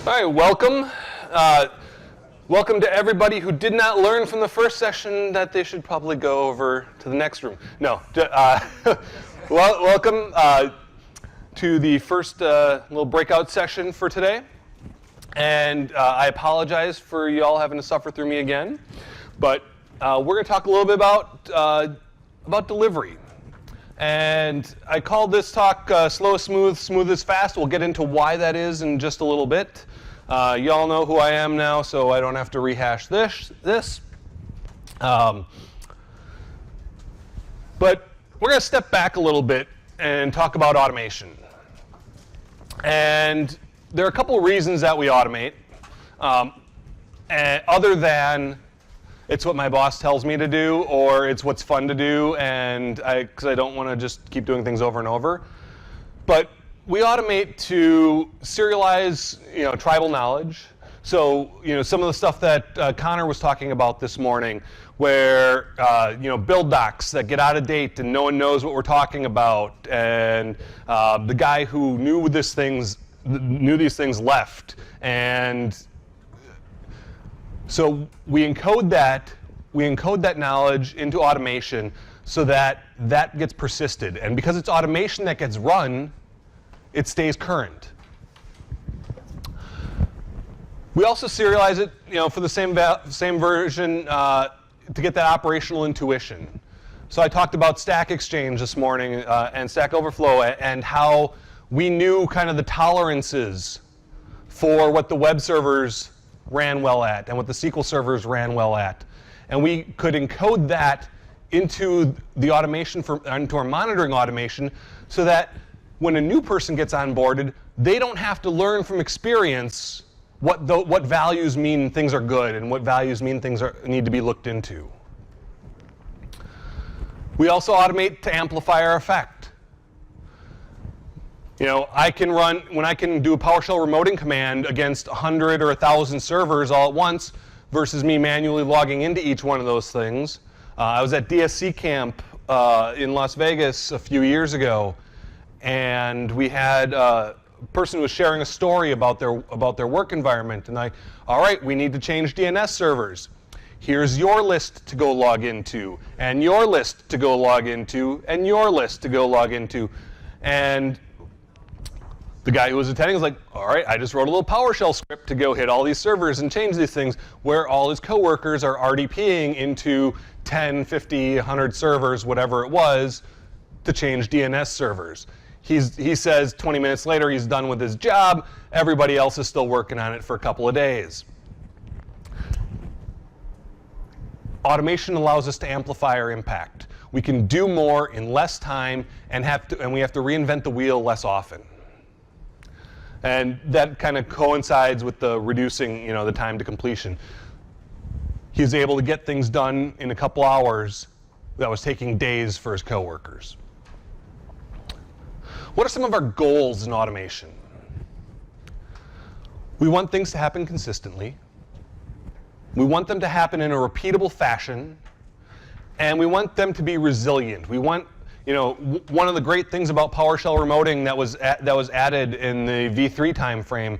All right, welcome. Welcome to everybody who did not learn from the first session that they should probably go over to the next room. No, welcome to the first little breakout session for today. And I apologize for you all having to suffer through me again. But we're going to talk a little bit about delivery. And I called this talk slow is smooth, smooth is fast. We'll get into why that is in just a little bit. You all know who I am now, so I don't have to rehash this. But we're going to step back a little bit and talk about automation. And there are a couple of reasons that we automate, other than it's what my boss tells me to do, or it's what's fun to do, and because I don't want to just keep doing things over and over. But we automate to serialize, tribal knowledge. So, some of the stuff that Connor was talking about this morning, where build docs that get out of date and no one knows what we're talking about, and the guy who knew these things left, and so we encode that knowledge into automation so that gets persisted. And because it's automation that gets run, it stays current. We also serialize it, for the same version to get that operational intuition. So I talked about Stack Exchange this morning and Stack Overflow and how we knew kind of the tolerances for what the web servers ran well at and what the SQL servers ran well at. And we could encode that into the automation, into our monitoring automation, so that when a new person gets onboarded, they don't have to learn from experience what values mean things are good and what values mean things need to be looked into. We also automate to amplify our effect. When I can do a PowerShell remoting command against 100 or 1,000 servers all at once versus me manually logging into each one of those things. I was at DSC camp in Las Vegas a few years ago, and we had a person who was sharing a story about their work environment, and all right, we need to change DNS servers. Here's your list to go log into, and your list to go log into, and your list to go log into. And the guy who was attending was like, all right, I just wrote a little PowerShell script to go hit all these servers and change these things, where all his coworkers are RDPing into 10, 50, 100 servers, whatever it was, to change DNS servers. He says 20 minutes later he's done with his job. Everybody else is still working on it for a couple of days. Automation allows us to amplify our impact. We can do more in less time and we have to reinvent the wheel less often. And that kind of coincides with the reducing, the time to completion. He's able to get things done in a couple hours that was taking days for his coworkers. What are some of our goals in automation? We want things to happen consistently. We want them to happen in a repeatable fashion, and we want them to be resilient. We want, one of the great things about PowerShell remoting that was added in the V3 timeframe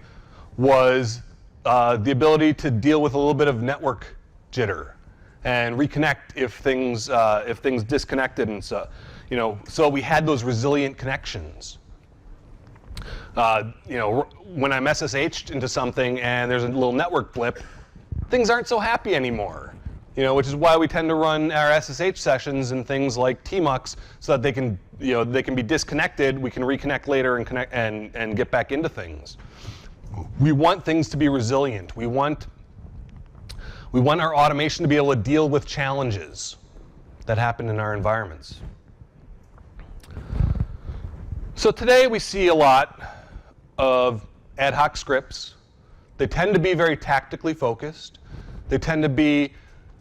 was the ability to deal with a little bit of network jitter and reconnect if things disconnected and so. So we had those resilient connections. When I'm SSH'd into something and there's a little network blip, things aren't so happy anymore. Which is why we tend to run our SSH sessions and things like tmux so that they can be disconnected. We can reconnect later and connect and get back into things. We want things to be resilient. We want our automation to be able to deal with challenges that happen in our environments. So today we see a lot of ad hoc scripts. They tend to be very tactically focused. They tend to be,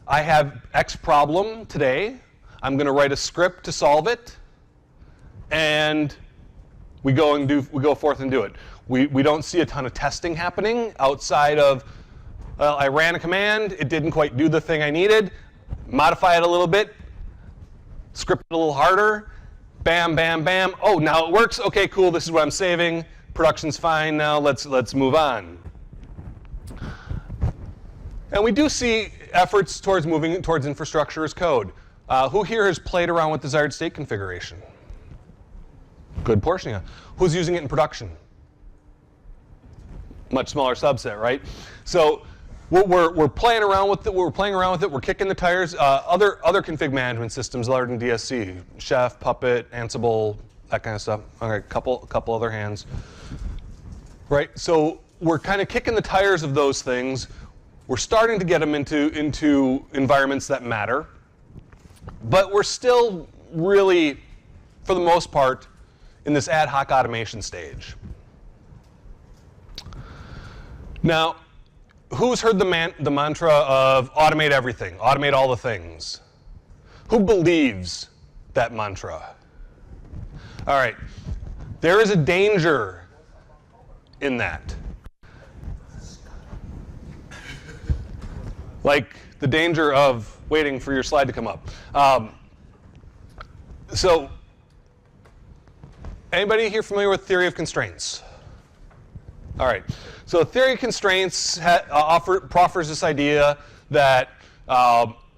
I have X problem today. I'm going to write a script to solve it, and we go forth and do it. We don't see a ton of testing happening outside of, well, I ran a command, it didn't quite do the thing I needed, modify it a little bit, script it a little harder, bam, bam, bam. Oh, now it works. Okay, cool. This is what I'm saving. Production's fine now. Let's move on. And we do see efforts towards moving towards infrastructure as code. Who here has played around with desired state configuration? Good portion of you. Who's using it in production? Much smaller subset, right? So we're playing around with it. We're kicking the tires. Other config management systems other than DSC, Chef, Puppet, Ansible, that kind of stuff. Okay, couple other hands. Right. So we're kind of kicking the tires of those things. We're starting to get them into environments that matter, but we're still really, for the most part, in this ad hoc automation stage. Now, who's heard the mantra of automate everything, automate all the things? Who believes that mantra? All right, there is a danger in that. Like the danger of waiting for your slide to come up. So, anybody here familiar with theory of constraints? All right. So theory of constraints proffers this idea that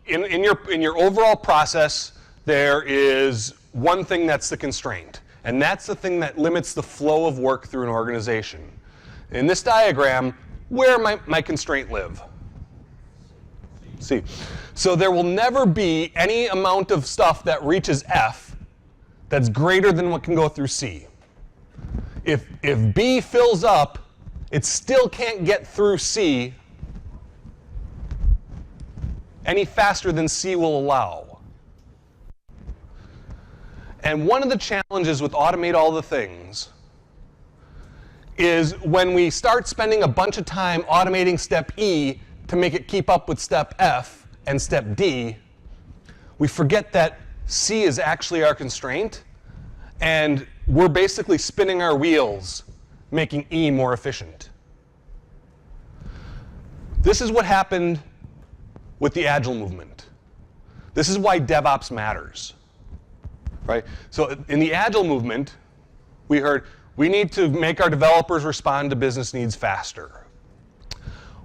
in your overall process, there is one thing that's the constraint. And that's the thing that limits the flow of work through an organization. In this diagram, where might my constraint live? C. So there will never be any amount of stuff that reaches F that's greater than what can go through C. If B fills up, it still can't get through C any faster than C will allow. And one of the challenges with automate all the things is when we start spending a bunch of time automating step E to make it keep up with step F and step D, we forget that C is actually our constraint, and we're basically spinning our wheels, making E more efficient. This is what happened with the Agile movement. This is why DevOps matters. Right? So in the Agile movement, we heard we need to make our developers respond to business needs faster.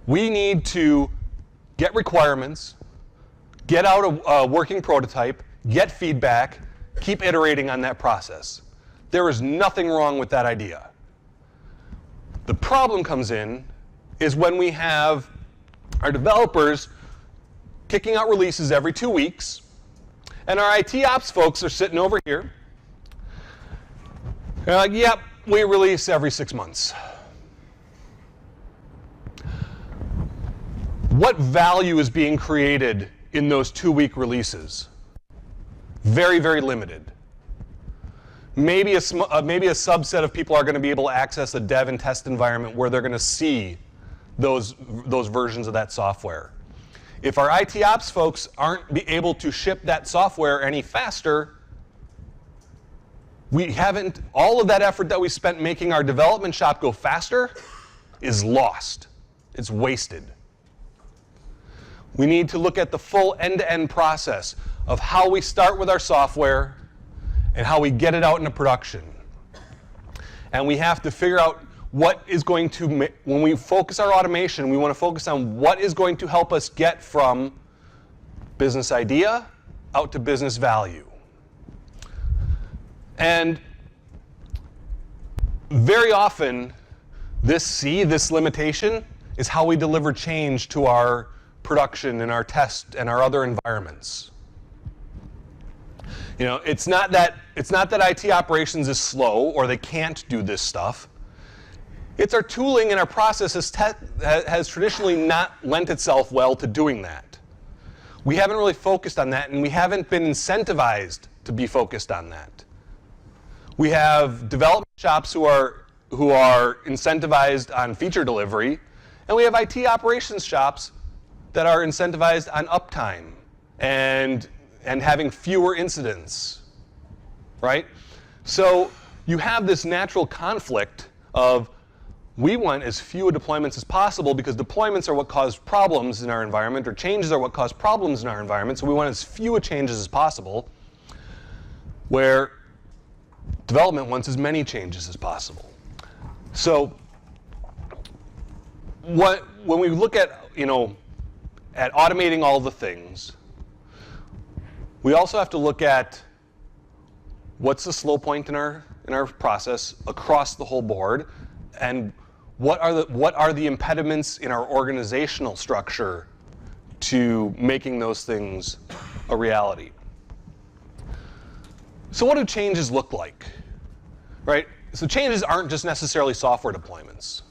We need to get requirements, get out a working prototype, get feedback, keep iterating on that process. There is nothing wrong with that idea. The problem comes in is when we have our developers kicking out releases every 2 weeks, and our IT ops folks are sitting over here. They're like, yep, we release every 6 months. What value is being created in those 2-week releases? Very, very limited. Maybe a subset of people are going to be able to access a dev and test environment where they're going to see those versions of that software. If our IT ops folks aren't able to ship that software any faster, all of that effort that we spent making our development shop go faster is lost. It's wasted. We need to look at the full end-to-end process of how we start with our software and how we get it out into production. And we have to figure out what is going to, when we focus our automation, we want to focus on what is going to help us get from business idea out to business value. And very often, this limitation, is how we deliver change to our production and our test and our other environments. You know, it's not that IT operations is slow or they can't do this stuff. It's our tooling and our processes has traditionally not lent itself well to doing that. We haven't really focused on that, and we haven't been incentivized to be focused on that. We have development shops who are incentivized on feature delivery, and we have IT operations shops that are incentivized on uptime and having fewer incidents, right? So you have this natural conflict of we want as few deployments as possible because deployments are what cause problems in our environment, or changes are what cause problems in our environment, so we want as few changes as possible, where development wants as many changes as possible. So when we look at, at automating all the things, we also have to look at what's the slow point in our process across the whole board, and what are the impediments in our organizational structure to making those things a reality. So what do changes look like, right? So changes aren't just necessarily software deployments.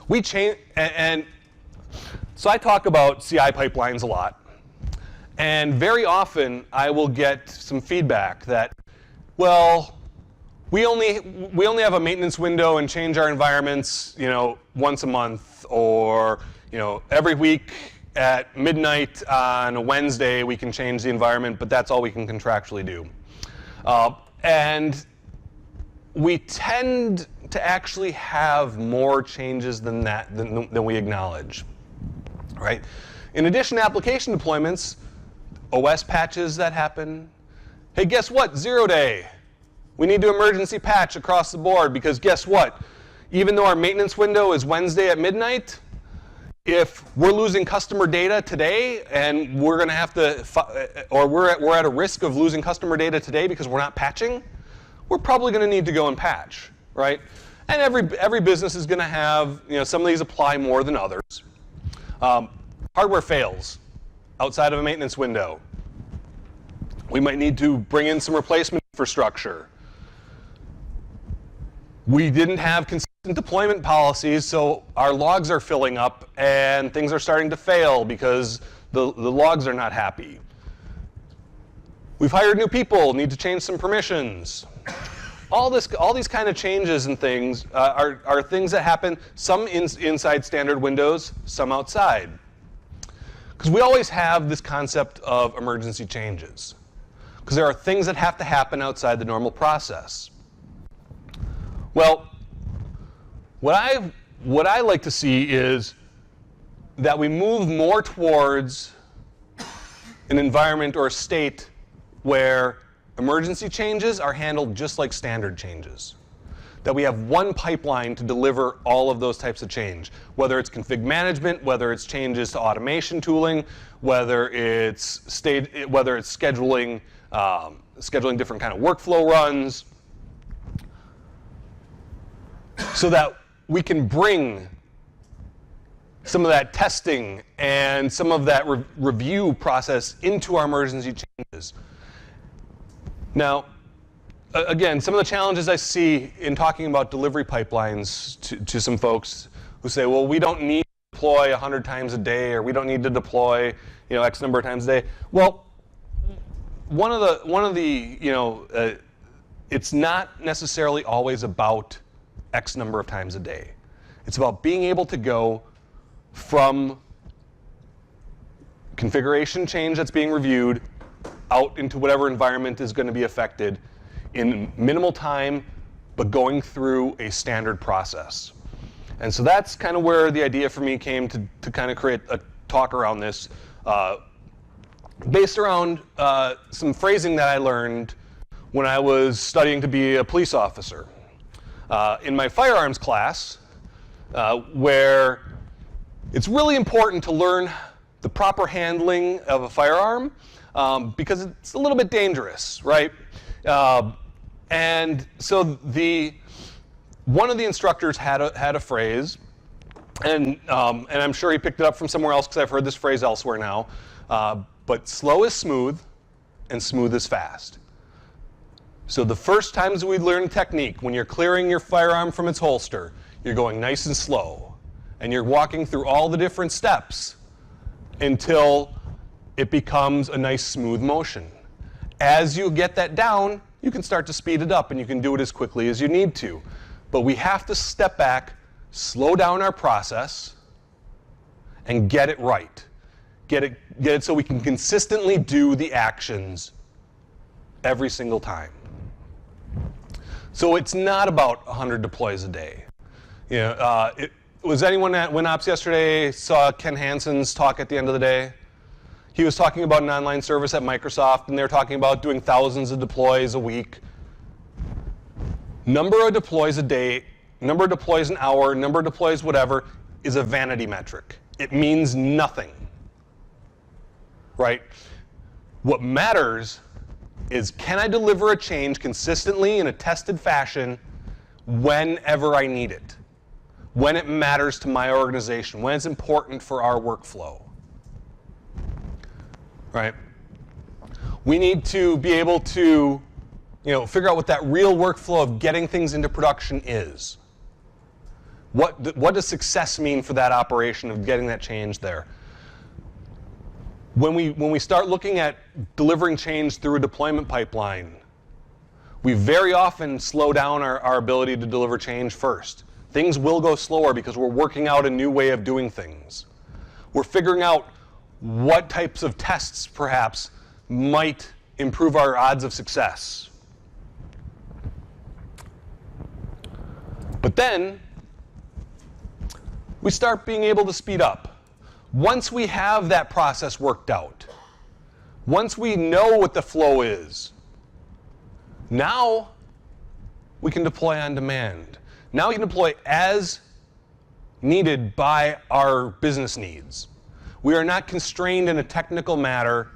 We change, and so I talk about CI pipelines a lot, and very often I will get some feedback that, well, we only have a maintenance window and change our environments, once a month, or every week at midnight on a Wednesday we can change the environment, but that's all we can contractually do. And we tend to actually have more changes than that than we acknowledge, right? In addition to application deployments, OS patches that happen. Hey, guess what? 0 day. We need to emergency patch across the board because guess what? Even though our maintenance window is Wednesday at midnight, if we're losing customer data today and we're going to have to, or we're at a risk of losing customer data today because we're not patching, we're probably going to need to go and patch, right? And every business is going to have, some of these apply more than others. Hardware fails outside of a maintenance window. We might need to bring in some replacement infrastructure. We didn't have consistent deployment policies, so our logs are filling up and things are starting to fail because the logs are not happy. We've hired new people, need to change some permissions. All these kind of changes and things are things that happen, some inside standard windows, some outside. Because we always have this concept of emergency changes. Because there are things that have to happen outside the normal process. Well, what I like to see is that we move more towards an environment or a state where emergency changes are handled just like standard changes. That we have one pipeline to deliver all of those types of change, whether it's config management, whether it's changes to automation tooling, whether it's scheduling different kind of workflow runs, so that we can bring some of that testing and some of that review process into our emergency changes. Now, again, some of the challenges I see in talking about delivery pipelines to some folks who say, well, we don't need to deploy 100 times a day, or we don't need to deploy, X number of times a day. Well, one of the it's not necessarily always about X number of times a day. It's about being able to go from configuration change that's being reviewed out into whatever environment is going to be affected in minimal time, but going through a standard process. And so that's kind of where the idea for me came to kind of create a talk around this, based around some phrasing that I learned when I was studying to be a police officer. In my firearms class, where it's really important to learn the proper handling of a firearm, because it's a little bit dangerous, right? And so one of the instructors had a phrase, and I'm sure he picked it up from somewhere else because I've heard this phrase elsewhere now. But slow is smooth, and smooth is fast. So the first times we learn technique, when you're clearing your firearm from its holster, you're going nice and slow, and you're walking through all the different steps until it becomes a nice smooth motion. As you get that down, you can start to speed it up, and you can do it as quickly as you need to. But we have to step back, slow down our process, and get it right. Get it so we can consistently do the actions every single time. So it's not about 100 deploys a day. Was anyone at WinOps yesterday saw Ken Hansen's talk at the end of the day? He was talking about an online service at Microsoft, and they're talking about doing thousands of deploys a week. Number of deploys a day, number of deploys an hour, number of deploys whatever, is a vanity metric. It means nothing. right? What matters is, can I deliver a change consistently in a tested fashion whenever I need it, when it matters to my organization, when it's important for our workflow, right? We need to be able to, figure out what that real workflow of getting things into production is. What does success mean for that operation of getting that change there? When we start looking at delivering change through a deployment pipeline, we very often slow down our ability to deliver change first. Things will go slower because we're working out a new way of doing things. We're figuring out what types of tests, perhaps, might improve our odds of success. But then, we start being able to speed up. Once we have that process worked out, once we know what the flow is, now we can deploy on demand. Now we can deploy as needed by our business needs. We are not constrained in a technical matter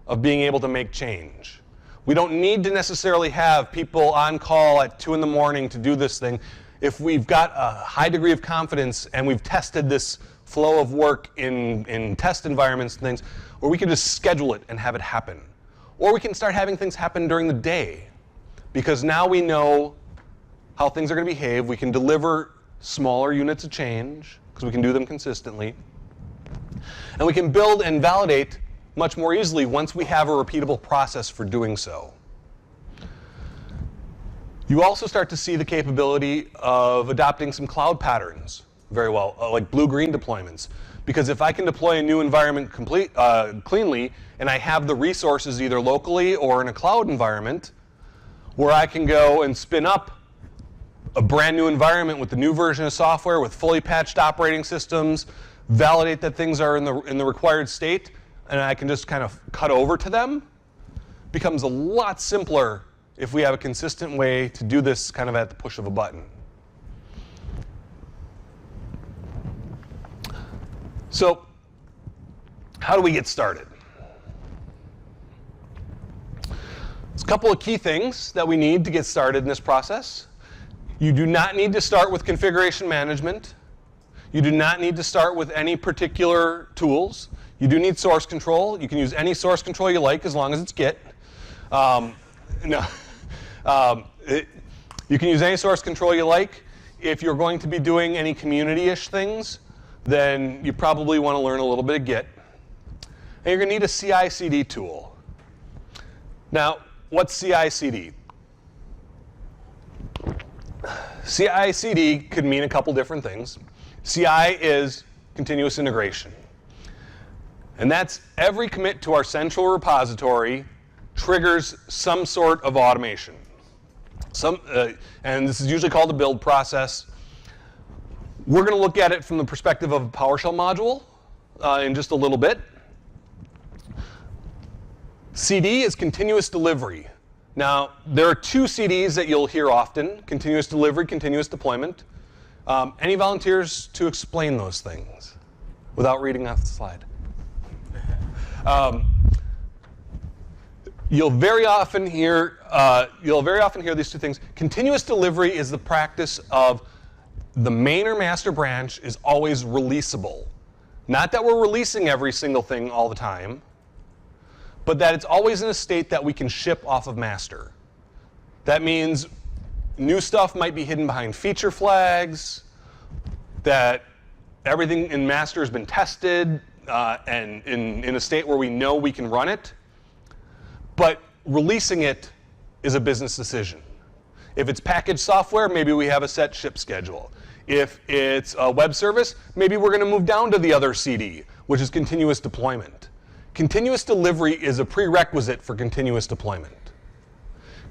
of being able to make change. We don't need to necessarily have people on call at 2 in the morning to do this thing. If we've got a high degree of confidence and we've tested this flow of work in test environments and things, or we can just schedule it and have it happen. Or we can start having things happen during the day, because now we know how things are going to behave. We can deliver smaller units of change, because we can do them consistently. And we can build and validate much more easily once we have a repeatable process for doing so. You also start to see the capability of adopting some cloud patterns very well, like blue-green deployments. Because if I can deploy a new environment cleanly, and I have the resources either locally or in a cloud environment, where I can go and spin up a brand new environment with the new version of software, with fully patched operating systems, validate that things are in the required state, and I can just kind of cut over to them, becomes a lot simpler if we have a consistent way to do this kind of at the push of a button. So, how do we get started? There's a couple of key things that we need to get started in this process. You do not need to start with configuration management. You do not need to start with any particular tools. You do need source control. You can use any source control you like as long as it's Git. You can use any source control you like. If you're going to be doing any community-ish things, then you probably want to learn a little bit of Git. And you're going to need a CI/CD tool. Now, what's CI/CD? CI/CD could mean a couple different things. CI is continuous integration. And that's every commit to our central repository triggers some sort of automation. And this is usually called a build process. We're going to look at it from the perspective of a PowerShell module in just a little bit. CD is continuous delivery. Now, there are two CDs that you'll hear often: continuous delivery, continuous deployment. Any volunteers to explain those things without reading off the slide? You'll very often hear these two things. Continuous delivery is the practice of the main or master branch is always releasable. Not that we're releasing every single thing all the time, but that it's always in a state that we can ship off of master. That means new stuff might be hidden behind feature flags, that everything in master has been tested and in a state where we know we can run it. But releasing it is a business decision. If it's packaged software, maybe we have a set ship schedule. If it's a web service, maybe we're going to move down to the other CD, which is continuous deployment. Continuous delivery is a prerequisite for continuous deployment.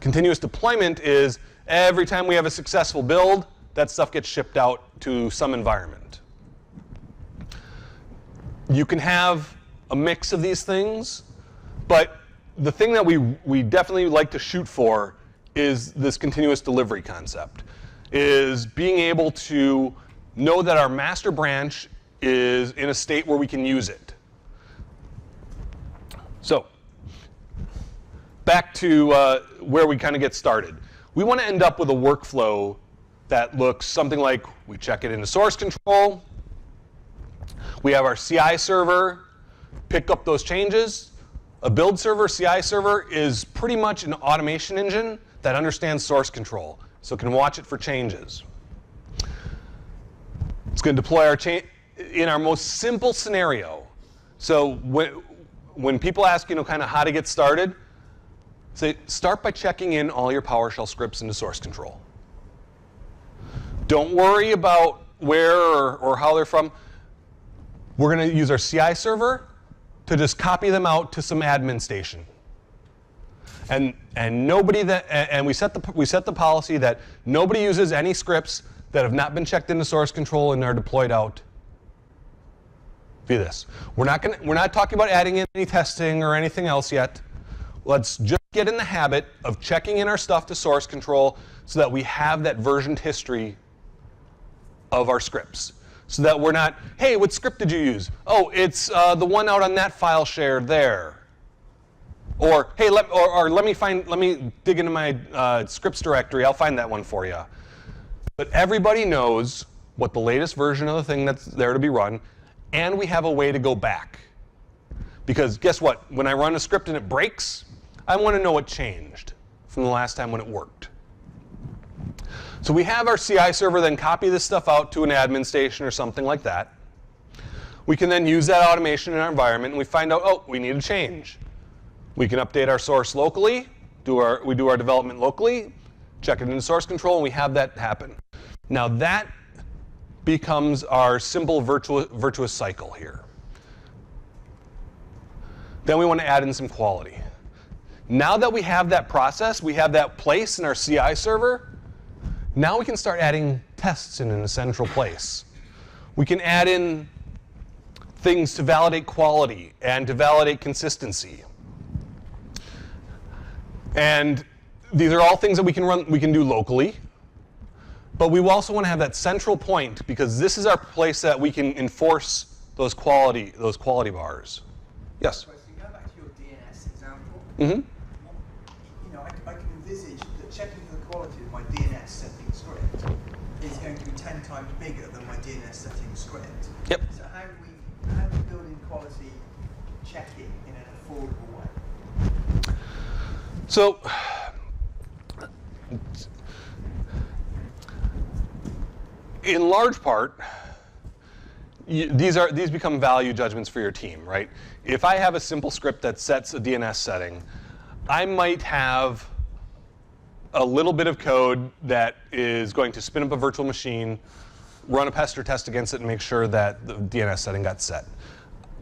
Continuous deployment is every time we have a successful build, that stuff gets shipped out to some environment. You can have a mix of these things, but the thing that we definitely like to shoot for is this continuous delivery concept, is being able to know that our master branch is in a state where we can use it. So back to where we kind of get started. We want to end up with a workflow that looks something like we check it into source control. We have our CI server pick up those changes. A build server, CI server, is pretty much an automation engine that understands source control, so it can watch it for changes. It's going to deploy our change in our most simple scenario. So when people ask, kind of how to get started, say start by checking in all your PowerShell scripts into source control. Don't worry about where or how they're from. We're going to use our CI server to just copy them out to some admin station. And we set the policy that nobody uses any scripts that have not been checked into source control and are deployed out via this. We're not talking about adding in any testing or anything else yet. Let's just get in the habit of checking in our stuff to source control so that we have that versioned history of our scripts. So that we're not, hey, what script did you use? Oh, it's the one out on that file share there. Or hey, let me dig into my scripts directory. I'll find that one for you. But everybody knows what the latest version of the thing that's there to be run, and we have a way to go back. Because guess what? When I run a script and it breaks, I want to know what changed from the last time when it worked. So we have our CI server then copy this stuff out to an admin station or something like that. We can then use that automation in our environment, and we find out, oh, we need a change. We can update our source locally, we do our development locally, check it into source control, and we have that happen. Now that becomes our simple virtuous cycle here. Then we want to add in some quality. Now that we have that process, we have that place in our CI server, now we can start adding tests in a central place. We can add in things to validate quality and to validate consistency. And these are all things that we can do locally. But we also want to have that central point because this is our place that we can enforce those quality bars. Yes? So going back to your DNS example, Mm-hmm. I can envisage that checking for the quality of my DNS setting script is going to be 10 times bigger than my DNS setting script. Yep. So how do we build in quality checking in an affordable way? So in large part, these become value judgments for your team, right? If I have a simple script that sets a DNS setting, I might have a little bit of code that is going to spin up a virtual machine, run a pester test against it, and make sure that the DNS setting got set.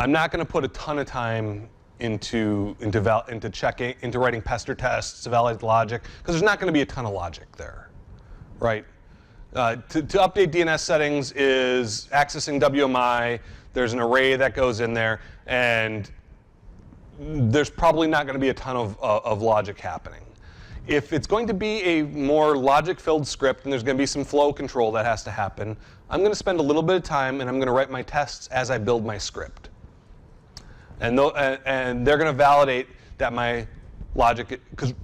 I'm not going to put a ton of time into writing pester tests to validate logic, because there's not going to be a ton of logic there, right? To update DNS settings is accessing WMI. There's an array that goes in there, and there's probably not going to be a ton of logic happening. If it's going to be a more logic-filled script and there's going to be some flow control that has to happen, I'm going to spend a little bit of time and I'm going to write my tests as I build my script. And they're going to validate that my logic, because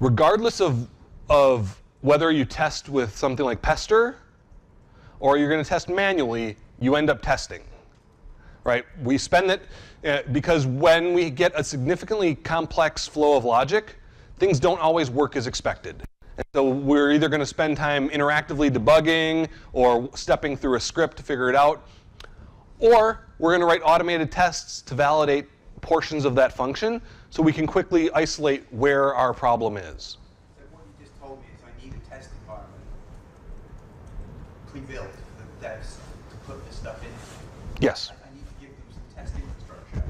regardless of whether you test with something like pester or you're going to test manually, you end up testing, right? We spend it because when we get a significantly complex flow of logic, things don't always work as expected. And so we're either going to spend time interactively debugging or stepping through a script to figure it out, or we're going to write automated tests to validate portions of that function so we can quickly isolate where our problem is. So what you just told me is I need a test environment pre-built for the devs to put this stuff in. Yes. I need to give them some test infrastructure,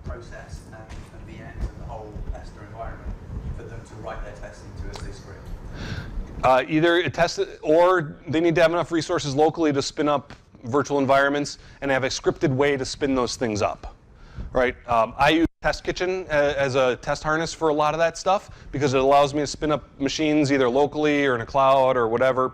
process, and VMs and the whole pester environment for them to write their tests into as they script. Either a test, or they need to have enough resources locally to spin up virtual environments and have a scripted way to spin those things up, right? I use Test Kitchen as a test harness for a lot of that stuff because it allows me to spin up machines either locally or in a cloud or whatever.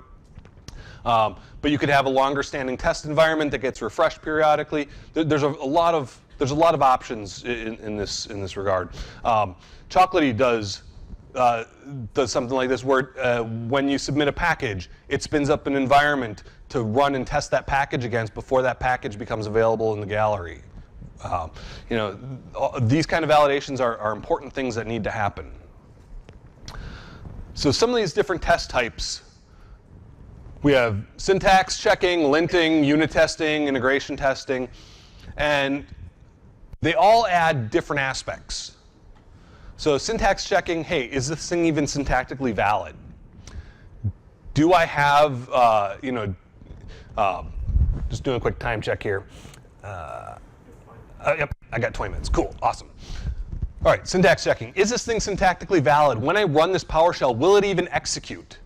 But you could have a longer standing test environment that gets refreshed periodically. There's a lot of there's a lot of options in this regard. Chocolatey does something like this where when you submit a package, it spins up an environment to run and test that package against before that package becomes available in the gallery. These kind of validations are important things that need to happen. So some of these different test types, we have syntax checking, linting, unit testing, integration testing, and they all add different aspects. So syntax checking, hey, is this thing even syntactically valid? Do I have, just doing a quick time check here. Yep, I got 20 minutes. Cool, awesome. All right, syntax checking. Is this thing syntactically valid? When I run this PowerShell, will it even execute?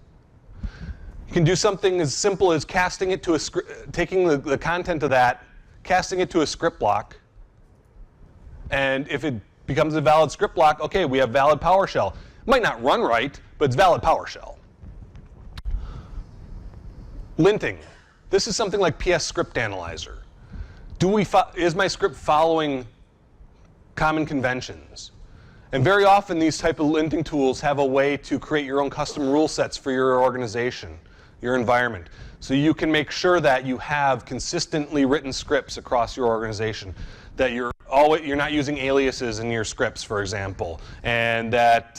You can do something as simple as casting it to a script, taking the content of that, casting it to a script block, and if it becomes a valid script block, okay, we have valid PowerShell. It might not run right, but it's valid PowerShell. Linting. This is something like PS Script Analyzer. Is my script following common conventions? And very often these type of linting tools have a way to create your own custom rule sets for your organization, your environment. So you can make sure that you have consistently written scripts across your organization, that you're not using aliases in your scripts, for example, and that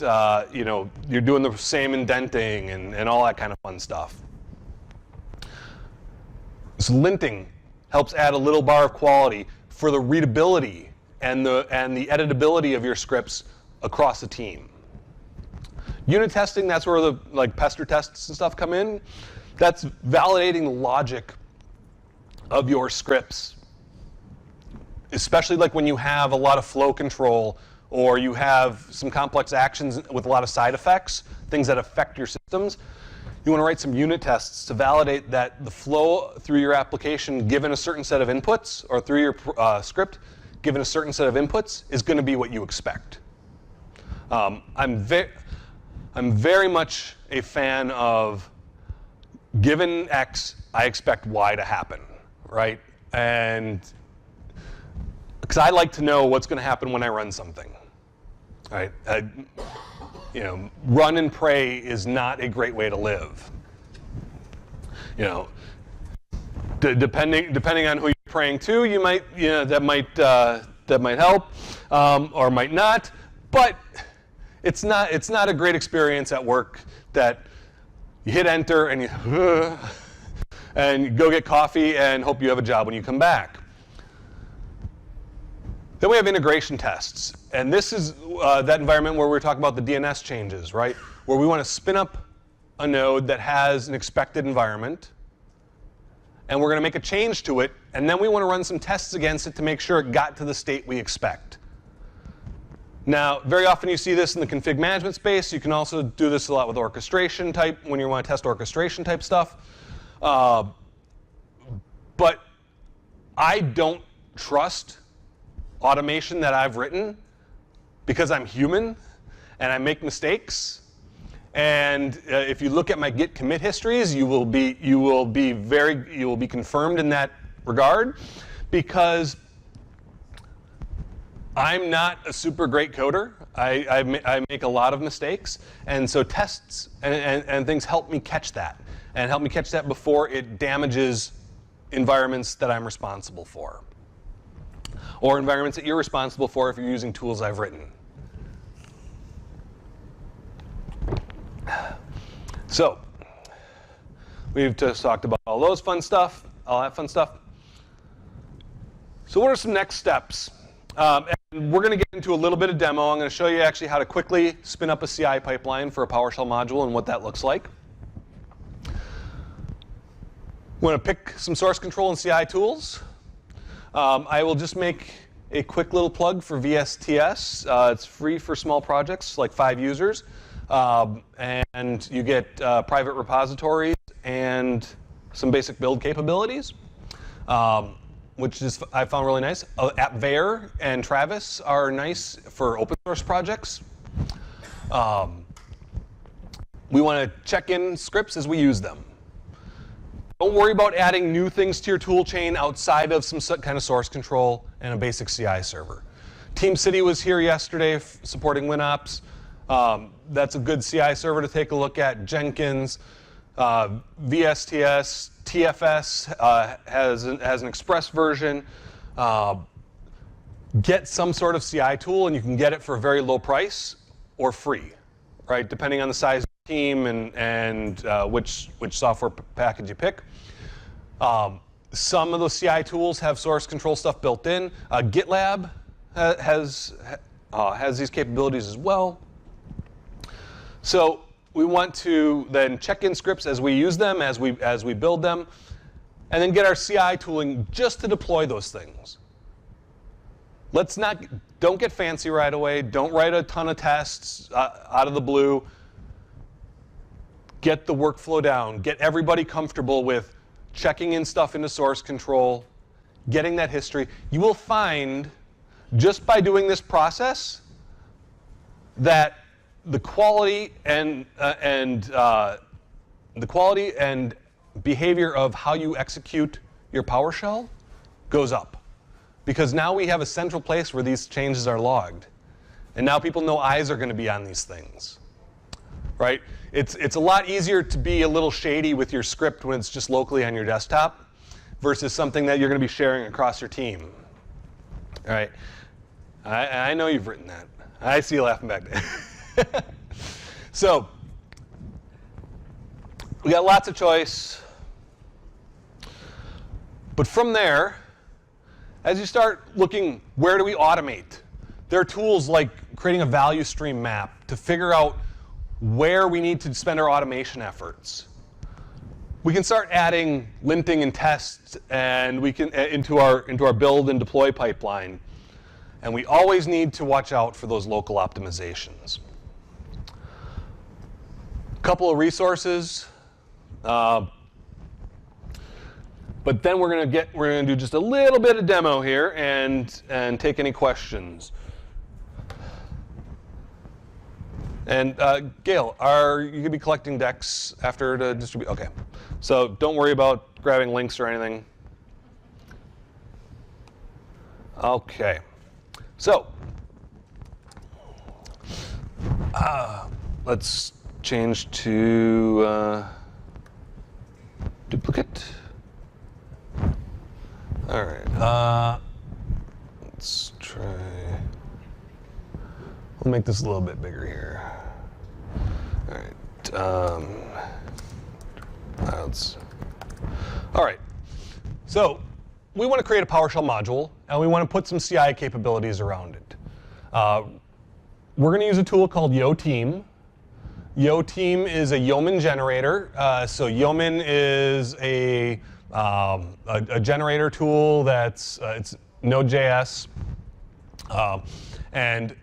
you're doing the same indenting and all that kind of fun stuff. So linting helps add a little bar of quality for the readability and the editability of your scripts across the team. Unit testing, that's where the pester tests and stuff come in. That's validating the logic of your scripts, especially like when you have a lot of flow control or you have some complex actions with a lot of side effects, things that affect your systems. You want to write some unit tests to validate that the flow through your application, given a certain set of inputs, or through your script, given a certain set of inputs, is going to be what you expect. I'm very much a fan of, given X, I expect Y to happen, right? And because I like to know what's going to happen when I run something, right? Run and pray is not a great way to live. Depending on who you're praying to, you might, that might help, or might not. But it's not a great experience at work that you hit enter and you go get coffee and hope you have a job when you come back. Then we have integration tests. And this is that environment where we're talking about the DNS changes, right? Where we want to spin up a node that has an expected environment, and we're going to make a change to it, and then we want to run some tests against it to make sure it got to the state we expect. Now, very often you see this in the config management space. You can also do this a lot with orchestration type, when you want to test orchestration type stuff. But I don't trust automation that I've written because I'm human and I make mistakes. And if you look at my Git commit histories, you will be confirmed in that regard, because I'm not a super great coder. I make a lot of mistakes, and so tests and things help me catch that, and help me catch that before it damages environments that I'm responsible for, or environments that you're responsible for if you're using tools I've written. So we've just talked about all those fun stuff, all that fun stuff. So what are some next steps? And we're going to get into a little bit of demo. I'm going to show you actually how to quickly spin up a CI pipeline for a PowerShell module and what that looks like. We want to pick some source control and CI tools. I will just make a quick little plug for VSTS. It's free for small projects, like 5 users. And you get private repositories and some basic build capabilities, which is I found really nice. AppVeyor and Travis are nice for open source projects. We want to check in scripts as we use them. Don't worry about adding new things to your tool chain outside of some kind of source control and a basic CI server. TeamCity was here yesterday supporting WinOps. That's a good CI server to take a look at. Jenkins, VSTS, TFS has an express version. Get some sort of CI tool, and you can get it for a very low price or free, right? Depending on the size of the team and which software package you pick. Some of those CI tools have source control stuff built in. GitLab has these capabilities as well. So we want to then check in scripts as we use them, as we build them, and then get our CI tooling just to deploy those things. Don't get fancy right away. Don't write a ton of tests out of the blue. Get the workflow down. Get everybody comfortable with checking in stuff into source control, getting that history. You will find, just by doing this process, that the quality and behavior of how you execute your PowerShell goes up. Because now we have a central place where these changes are logged. And now people know eyes are going to be on these things. Right? It's a lot easier to be a little shady with your script when it's just locally on your desktop versus something that you're going to be sharing across your team. All right? I know you've written that. I see you laughing back there. So, we got lots of choice. But from there, as you start looking, where do we automate? There are tools like creating a value stream map to figure out where we need to spend our automation efforts. We can start adding linting and tests and we can into our build and deploy pipeline. And we always need to watch out for those local optimizations. A couple of resources. But then we're going to do just a little bit of demo here and take any questions. And Gail, are you going to be collecting decks after to distribute? Okay. So don't worry about grabbing links or anything. Okay. So let's change to duplicate. All right. Let's try. We'll make this a little bit bigger here. All right. All right. So we want to create a PowerShell module, and we want to put some CI capabilities around it. We're going to use a tool called YoTeam. YoTeam is a Yeoman generator. So Yeoman is a generator tool that's it's Node.js, and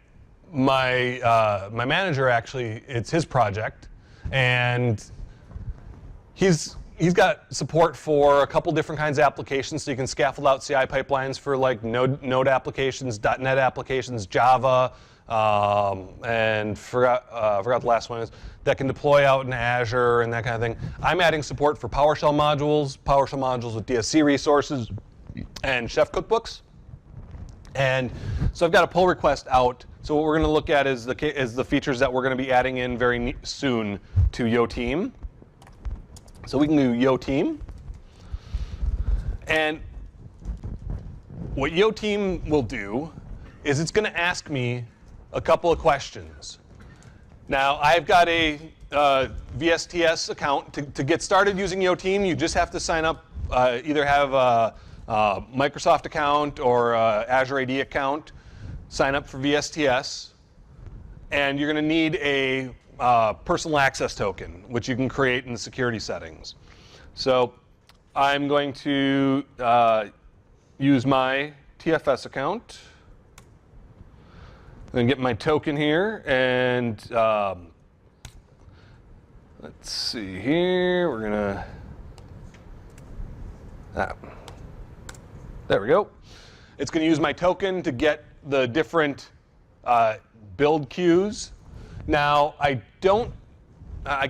my manager actually, it's his project, and he's got support for a couple different kinds of applications. So you can scaffold out CI pipelines for like Node applications, .NET applications, Java, and forgot the last one is that can deploy out in Azure and that kind of thing. I'm adding support for PowerShell modules with DSC resources, and Chef cookbooks. And so I've got a pull request out. So what we're going to look at is the features that we're going to be adding in very soon to YoTeam. So we can do YoTeam. And what YoTeam will do is it's going to ask me a couple of questions. Now, I've got a VSTS account. To get started using YoTeam, you just have to sign up, either have a Microsoft account or Azure AD account, sign up for VSTS, and you're going to need a personal access token, which you can create in the security settings. So I'm going to use my TFS account. I'm going to get my token here, and let's see here. We're going to, there we go. It's going to use my token to get the different build queues. Now, I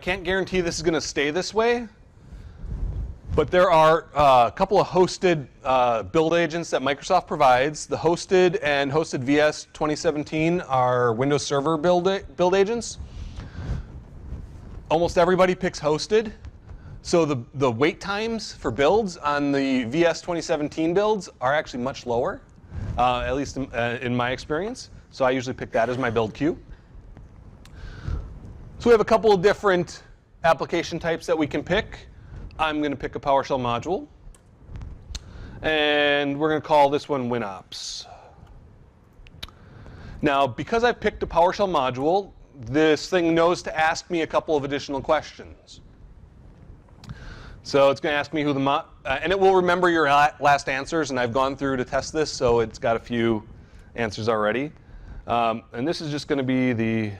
can't guarantee this is going to stay this way, But there are a couple of hosted build agents that Microsoft provides. The hosted and hosted VS 2017 are Windows Server build agents. Almost everybody picks hosted. So the wait times for builds on the VS 2017 builds are actually much lower, at least in my experience. So I usually pick that as my build queue. So we have a couple of different application types that we can pick. I'm going to pick a PowerShell module. And we're going to call this one WinOps. Now, because I've picked a PowerShell module, this thing knows to ask me a couple of additional questions. So it's going to ask me who the and it will remember your last answers, and I've gone through to test this, so it's got a few answers already. And this is just going to be the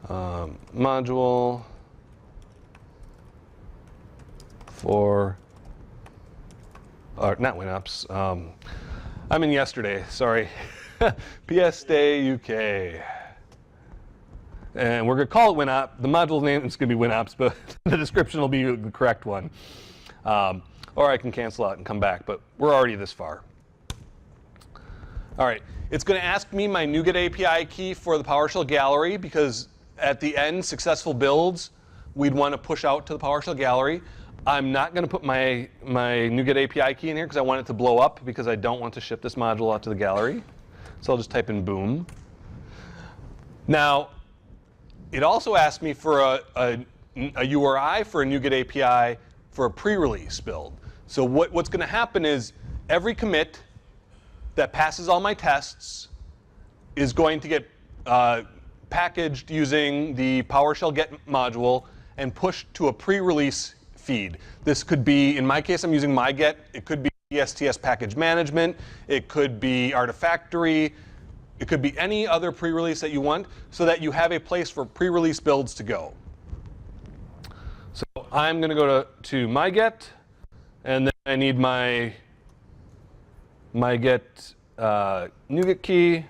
module for, not WinOps. I'm in yesterday, sorry. PS Day UK. And we're going to call it WinOps. The module name is going to be WinOps, but the description will be the correct one. Or I can cancel out and come back, but we're already this far. All right, it's going to ask me my NuGet API key for the PowerShell gallery, because at the end, successful builds, we'd want to push out to the PowerShell gallery. I'm not going to put my NuGet API key in here because I want it to blow up, because I don't want to ship this module out to the gallery. So I'll just type in boom. Now, it also asked me for a URI for a NuGet API for a pre-release build. So what's going to happen is every commit that passes all my tests is going to get packaged using the PowerShell get module and pushed to a pre-release feed. This could be, in my case, I'm using myget. It could be STS package management. It could be Artifactory. It could be any other pre-release that you want, so that you have a place for pre-release builds to go. So I'm going to go to myget, and then I need my myget NuGet key.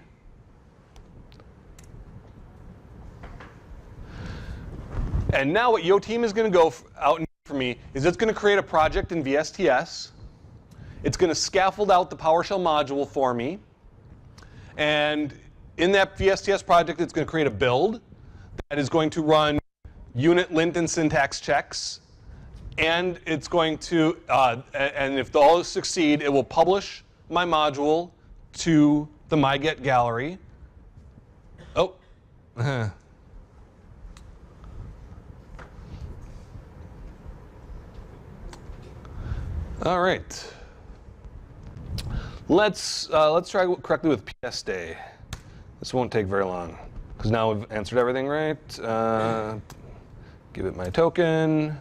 And now what YoTeam is going to go out and do for me is it's going to create a project in VSTS. It's going to scaffold out the PowerShell module for me. And in that VSTS project, it's going to create a build that is going to run unit, lint, and syntax checks. And it's going to, and if those succeed, it will publish my module to the myget gallery. Oh. All right. Let's try correctly with PS Day. This won't take very long, because now we've answered everything right. Give it my token.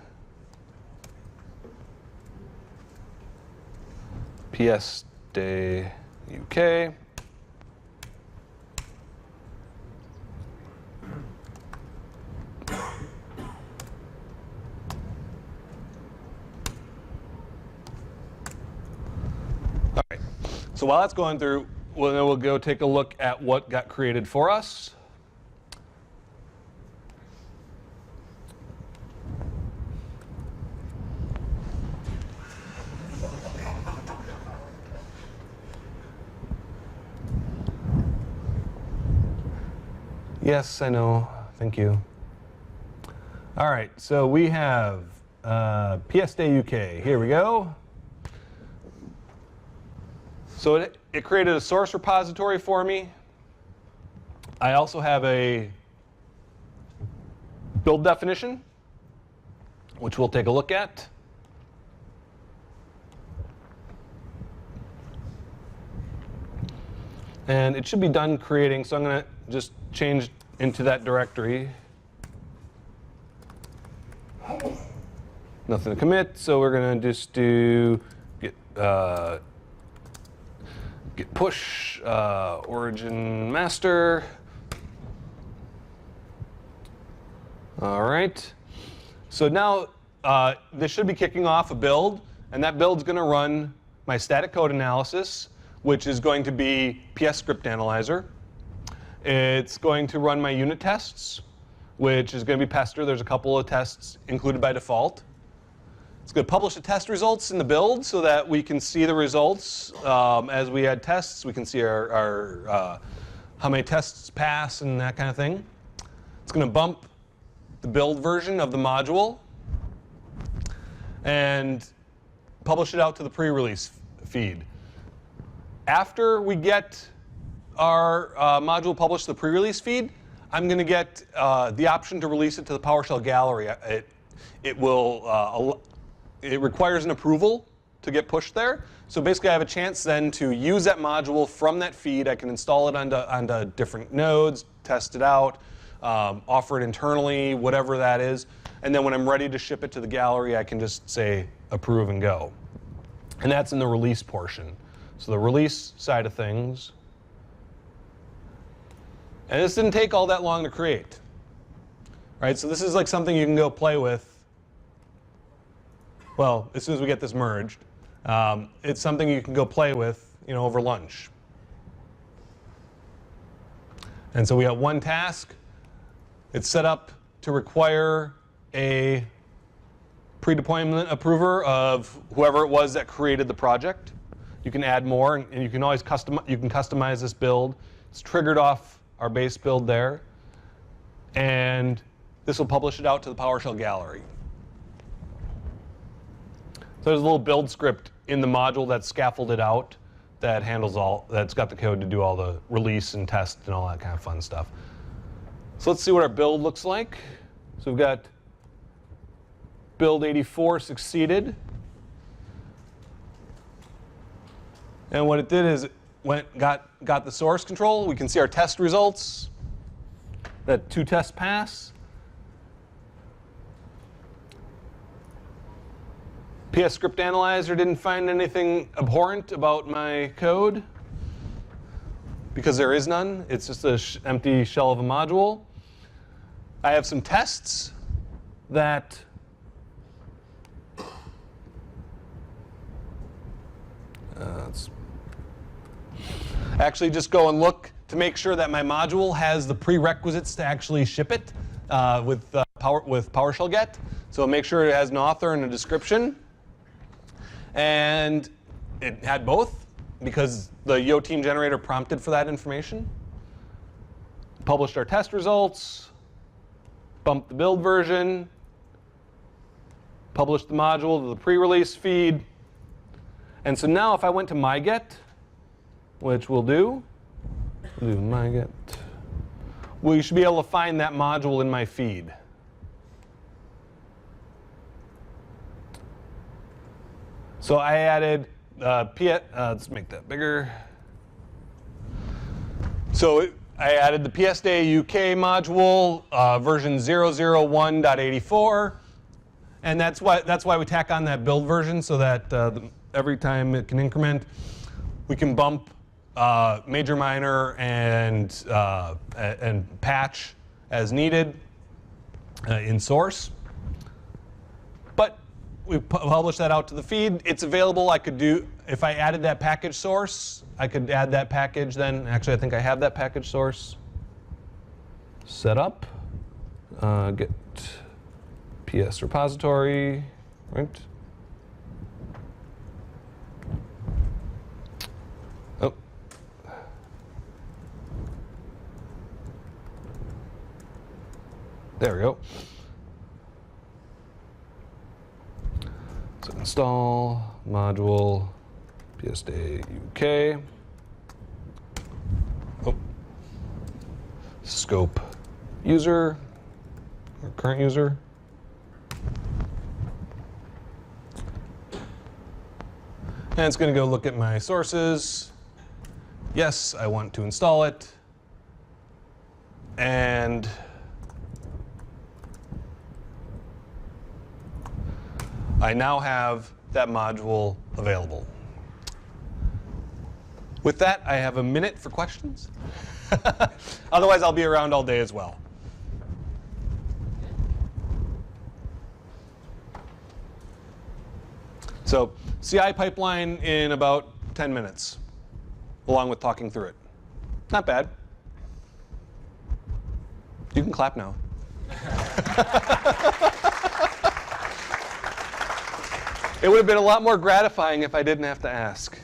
PS Day UK. All right. So while that's going through, we'll go take a look at what got created for us. Yes, I know. Thank you. All right. So we have PS Day UK. Here we go. So it created a source repository for me. I also have a build definition, which we'll take a look at. And it should be done creating, so I'm going to just change into that directory. Nothing to commit, so we're going to just do git push origin master. All right. So now this should be kicking off a build, and that build's going to run my static code analysis, which is going to be PS script analyzer. It's going to run my unit tests, which is going to be Pester. There's a couple of tests included by default. It's going to publish the test results in the build so that we can see the results as we add tests. We can see our how many tests pass and that kind of thing. It's going to bump the build version of the module and publish it out to the pre-release feed. After we get our module published to the pre-release feed, I'm going to get the option to release it to the PowerShell gallery. It requires an approval to get pushed there. So basically, I have a chance then to use that module from that feed. I can install it onto different nodes, test it out, offer it internally, whatever that is. And then when I'm ready to ship it to the gallery, I can just say approve and go. And that's in the release portion. So the release side of things. And this didn't take all that long to create. Right? So this is like something you can go play with. Well, as soon as we get this merged, it's something you can go play with, over lunch. And so we have one task. It's set up to require a pre-deployment approver of whoever it was that created the project. You can add more, and you can always customize this build. It's triggered off our base build there, and this will publish it out to the PowerShell gallery. So there's a little build script in the module that's scaffolded out that that's got the code to do all the release and test and all that kind of fun stuff. So let's see what our build looks like. So we've got build 84 succeeded. And what it did is it got the source control. We can see our test results, that 2 tests pass. PS Script Analyzer didn't find anything abhorrent about my code because there is none. It's just an empty shell of a module. I have some tests that let's actually just go and look to make sure that my module has the prerequisites to actually ship it with PowerShell Get. So make sure it has an author and a description. And it had both because the YoTeam generator prompted for that information. Published our test results, bumped the build version, published the module to the pre-release feed. And so now if I went to myget, which we'll do myget, we should be able to find that module in my feed. So I added let's make that bigger. So I added the PSDA UK module, version 001.84, and that's why we tack on that build version so that every time it can increment, we can bump major, minor, and patch as needed in source. But we publish that out to the feed. It's available. I could do, if I added that package source, I could add that package then. Actually, I think I have that package source set up. Get PS repository, right? Oh. There we go. So install module PSDA UK. Oh. Scope user or current user. And it's going to go look at my sources. Yes, I want to install it. And I now have that module available. With that, I have a minute for questions. Otherwise, I'll be around all day as well. So CI pipeline in about 10 minutes, along with talking through it. Not bad. You can clap now. It would have been a lot more gratifying if I didn't have to ask.